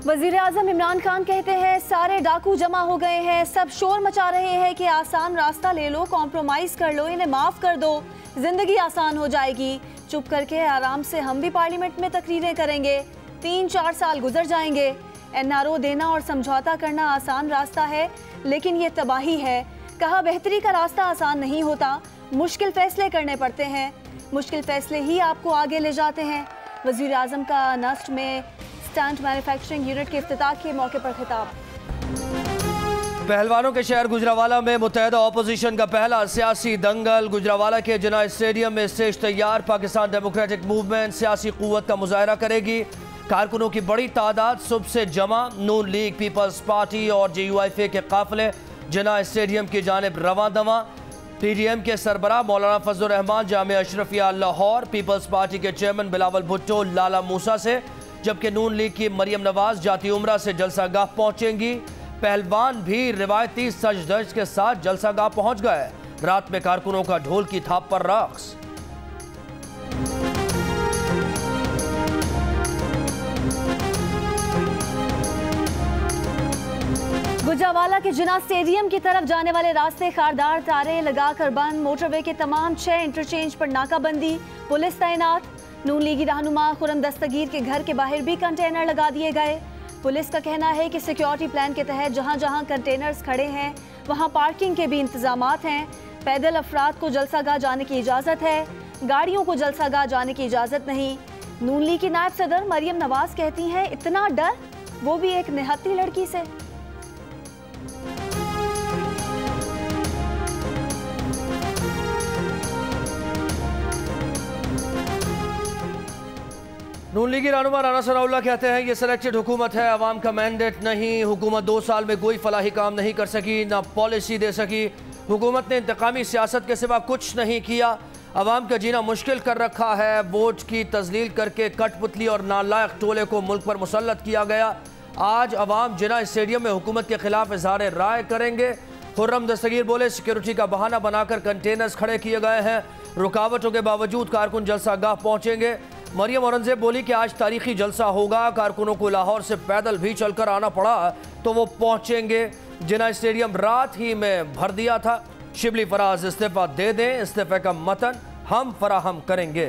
वज़ीर आज़म इमरान खान कहते हैं सारे डाकू जमा हो गए हैं, सब शोर मचा रहे हैं कि आसान रास्ता ले लो, कॉम्प्रोमाइज़ कर लो, इन्हें माफ़ कर दो, ज़िंदगी आसान हो जाएगी। चुप करके आराम से हम भी पार्लियामेंट में तकरीरें करेंगे, 3-4 साल गुजर जाएंगे। NRO देना और समझौता करना आसान रास्ता है, लेकिन ये तबाही है। कहा बेहतरी का रास्ता आसान नहीं होता, मुश्किल फ़ैसले करने पड़ते हैं, मुश्किल फ़ैसले ही आपको आगे ले जाते हैं। वज़ीर आज़म का नस्ट में स्टंट मैन्युफैक्चरिंग यूनिट के इफ्तिताह के मौके पर खिताब। पहलवानों के शहर गुजरावाला में मुत्तहिदा अपोजिशन का पहला सियासी दंगल। गुजरावाला के जिना स्टेडियम में स्टेज तैयार। पाकिस्तान डेमोक्रेटिक मूवमेंट सियासी क़ुव्वत का मुजाहरा करेगी। कारकुनों की बड़ी तादाद सुबह से जमा। नून लीग, पीपल्स पार्टी और JUIF के काफिले जिना स्टेडियम की जानिब रवां दवां। PDM के सरबराह मौलाना फजलुर रहमान जामिया अशरफिया लाहौर, पीपल्स पार्टी के चेयरमैन बिलावल भुट्टो लाला मूसा से, जबकि नून लीग की मरियम नवाज जाती उम्रा से जलसागाह पहुंचेंगी। पहलवान भी रिवायती सज धज के साथ जलसागाह पहुंच गए। रात में कारकुनों का ढोल की थाप पर रक्स। गुजरावाला के जिना स्टेडियम की तरफ जाने वाले रास्ते खारदार तारे लगाकर बंद। मोटरवे के तमाम 6 इंटरचेंज पर नाकाबंदी, पुलिस तैनात। नून लीगी रहनुमा खुरम दस्तगीर के घर के बाहर भी कंटेनर लगा दिए गए। पुलिस का कहना है कि सिक्योरिटी प्लान के तहत जहां जहां कंटेनर्स खड़े हैं वहां पार्किंग के भी इंतजामात हैं। पैदल अफराद को जलसागाह जाने की इजाज़त है, गाड़ियों को जलसागाह जाने की इजाज़त नहीं। नून लीग की नायब सदर मरियम नवाज कहती हैं इतना डर, वो भी एक निहत्ती लड़की से। नून लीगी रहनुमा राना सनाउल्लाह कहते हैं ये सिलेक्टेड हुकूमत है, अवाम का मैंडेट नहीं। हुकूमत 2 साल में कोई फलाही काम नहीं कर सकी, ना पॉलिसी दे सकी। हुकूमत ने इंतकामी सियासत के सिवा कुछ नहीं किया। अवाम का जीना मुश्किल कर रखा है। वोट की तजलील करके कठपुतली और नालायक टोले को मुल्क पर मुसल्लत किया गया। आज अवाम जिना स्टेडियम में हुकूमत के खिलाफ इजहार राय करेंगे। खुर्रम दस्तगीर बोले सिक्योरिटी का बहाना बनाकर कंटेनर्स खड़े किए गए हैं। रुकावटों के बावजूद कारकुन जलसागाह पहुंचेंगे। मरियम औरंगजेब बोली कि आज तारीखी जलसा होगा। कारकुनों को लाहौर से पैदल भी चलकर आना पड़ा तो वो पहुंचेंगे। जिना स्टेडियम रात ही में भर दिया था। शिबली फराज इस्तीफा दे दें, इस्तीफे का मतन हम फराहम करेंगे।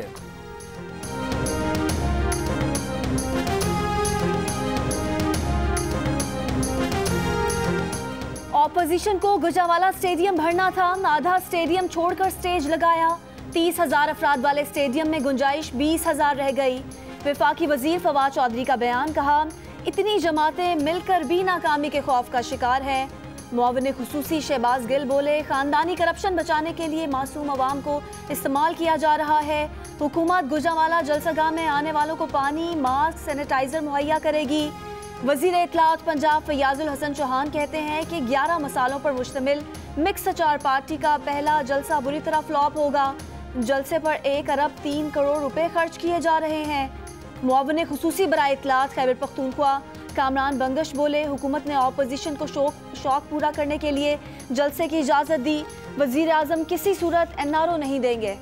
ऑपोजिशन को गुजरावाला स्टेडियम भरना था, आधा स्टेडियम छोड़कर स्टेज लगाया। 30,000 अफराद वाले स्टेडियम में गुंजाइश 20,000 रह गई। वफाकी वजीर फवाद चौधरी का बयान, कहा इतनी जमातें मिलकर भी नाकामी के खौफ का शिकार है। मुआविन खुसूसी शहबाज गिल बोले खानदानी करप्शन बचाने के लिए मासूम अवाम को इस्तेमाल किया जा रहा है। हुकूमत गुजरावाला जलसागाह में आने वालों को पानी, मास्क, सैनिटाइजर मुहैया करेगी। वजीर इत्तलात पंजाब फैयाजुल हसन चौहान कहते हैं कि 11 मसालों पर मुश्तमिल मिक्स अचार पार्टी का पहला जलसा बुरी तरह फ्लॉप होगा। जलसे पर 1 अरब 3 करोड़ रुपए खर्च किए जा रहे हैं। मुआविन खुसूसी बराए इत्तलात खैबर पख्तूनख्वा कामरान बंगश बोले हुकूमत ने ऑपोजिशन को शौक पूरा करने के लिए जलसे की इजाज़त दी। वज़ीर आज़म किसी सूरत NRO नहीं देंगे।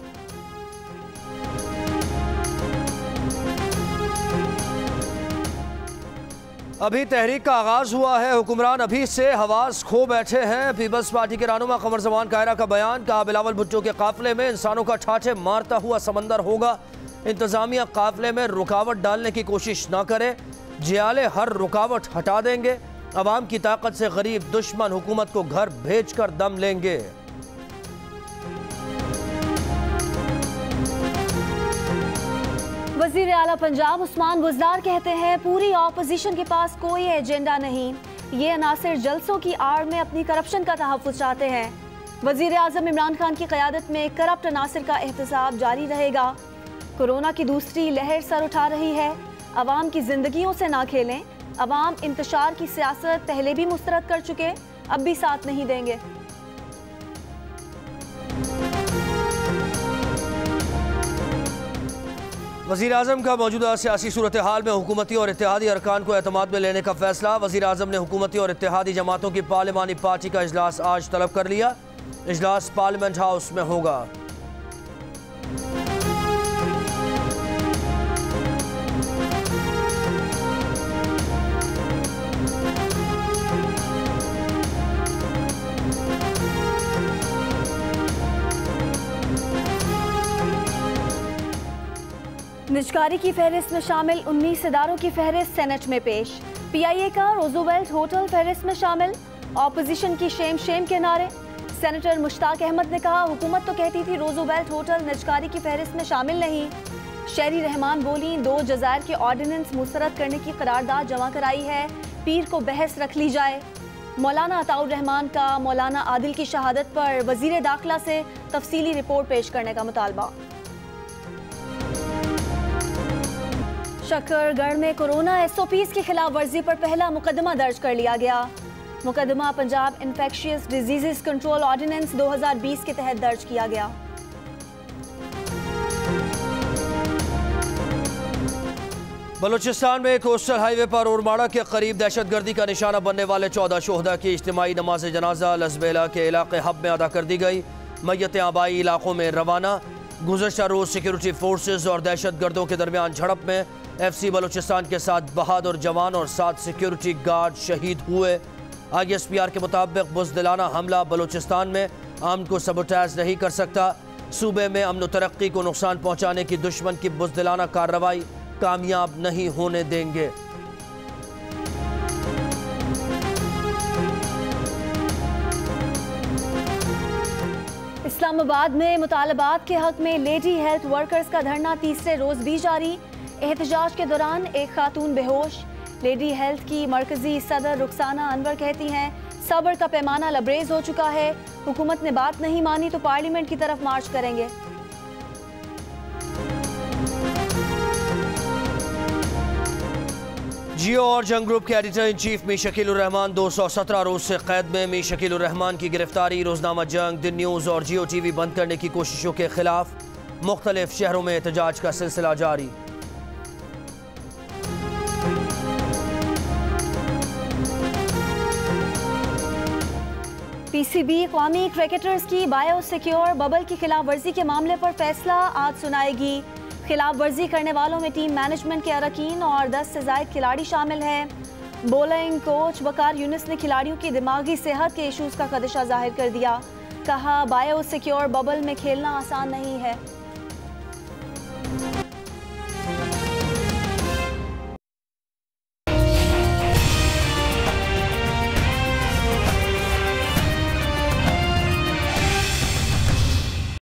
अभी तहरीक का आगाज हुआ है, हुक्मरान अभी से हवास खो बैठे हैं। पीपल्स पार्टी के रहनुमा कमर जमान कायरा का बयान, कहा बिलावल भुट्टो के काफिले में इंसानों का ठाठे मारता हुआ समंदर होगा। इंतजामिया काफिले में रुकावट डालने की कोशिश ना करे, जियाले हर रुकावट हटा देंगे। अवाम की ताकत से गरीब दुश्मन हुकूमत को घर भेज कर दम लेंगे। वज़ीर आला पंजाब उस्मान बुज़दार कहते हैं पूरी ऑपोजिशन के पास कोई एजेंडा नहीं, ये अनासिर जलसों की आड़ में अपनी करप्शन का तहफ़्फ़ुज़ चाहते हैं। वज़ीर आज़म इमरान खान की क़यादत में करप्ट अनासिर का एहतसाब जारी रहेगा। कोरोना की दूसरी लहर सर उठा रही है, अवाम की ज़िंदगियों से ना खेलें। अवाम इंतशार की सियासत पहले भी मुस्तरद कर चुके, अब भी साथ नहीं देंगे। वज़ीर आज़म का मौजूदा सियासी सूरत हाल में हुकूमती और इत्तेहादी अरकान को एतमाद में लेने का फैसला। वज़ीर आज़म ने हुकूमती और इत्तेहादी जमातों की पार्लिमानी पार्टी का इजलास आज तलब कर लिया। इजलास पार्लियामेंट हाउस में होगा। निजकारी की फहरिस्त में शामिल 19 इदारों की फहरिस्त सेनेट में पेश। PIA का रोजवेल्ट होटल फहरिस्त में शामिल। ऑपोजिशन की शेम शेम के नारे। सेनेटर मुश्ताक अहमद ने कहा, हुकूमत तो कहती थी रोजवेल्ट होटल निजकारी की फहरिस्त में शामिल नहीं। शहरी रहमान बोली, 2 जजायर के ऑर्डिनेंस मुस्तरद करने की करारदाद जमा कराई है, पीर को बहस रख ली जाए। मौलाना अताउर रहमान का मौलाना आदिल की शहादत पर वजीर दाखिला से तफसीली रिपोर्ट पेश करने का मुतालबा। शकरगढ़ में कोरोना SOPs की खिलाफ वर्जी पर पहला मुकदमा दर्ज कर लिया गया। मुकदमा Punjab infectious diseases control ordinance 2020 के तहत दर्ज किया गया। बलूचिस्तान में कोस्टल हाईवे पर उरमाड़ा के करीब दहशतगर्दी का निशाना बनने वाले 14 शोहदा की इज्तिमाई नमाज जनाजा लसबेला के इलाके हब में अदा कर दी गई। मैयतें आबाई इलाकों में रवाना। गुज़श्ता रोज़ सिक्योरिटी फोर्सेज और दहशतगर्दों के दरमियान झड़प में FC बलूचिस्तान के 7 बहादुर जवान और 7 सिक्योरिटी गार्ड शहीद हुए। ISPR के मुताबिक बुज़दिलाना हमला बलूचिस्तान में अमन को सबोटाइज नहीं कर सकता। सूबे में अमन व तरक्की को नुकसान पहुँचाने की दुश्मन की बुज़दिलाना कार्रवाई कामयाब नहीं होने देंगे। इस्लामाबाद में मुतालबात के हक में लेडी हेल्थ वर्कर्स का धरना तीसरे रोज भी जारी। एहतजाज के दौरान एक खातून बेहोश। लेडी हेल्थ की मरकजी सदर रुखसाना अनवर कहती हैं, सब्र का पैमाना लबरेज हो चुका है, हुकूमत ने बात नहीं मानी तो पार्लियामेंट की तरफ मार्च करेंगे। जियो और जंग ग्रुप के editor in chief Mir Shakilur Rahman 217 रोज से कैद में। मीर शकीलुर रहमान की गिरफ्तारी रोजनामा जंग, दिन न्यूज़ और जियो TV बंद करने की कोशिशों के खिलाफ मुख्तलिफ शहरों में एहतजाज का सिलसिला जारी। PCB कौमी क्रिकेटर्स की बायोसिक्योर बबल की खिलाफ वर्जी के मामले पर फैसला आज सुनाएगी। खिलाफ वर्जी करने वालों में टीम मैनेजमेंट के अरकान और 10 से ज़ायद खिलाड़ी शामिल हैं। बॉलिंग कोच वकार यूनिस ने खिलाड़ियों की दिमागी सेहत के इशूज का खदशा जाहिर कर दिया। कहा, बायोसिक्योर बबल में खेलना आसान नहीं है।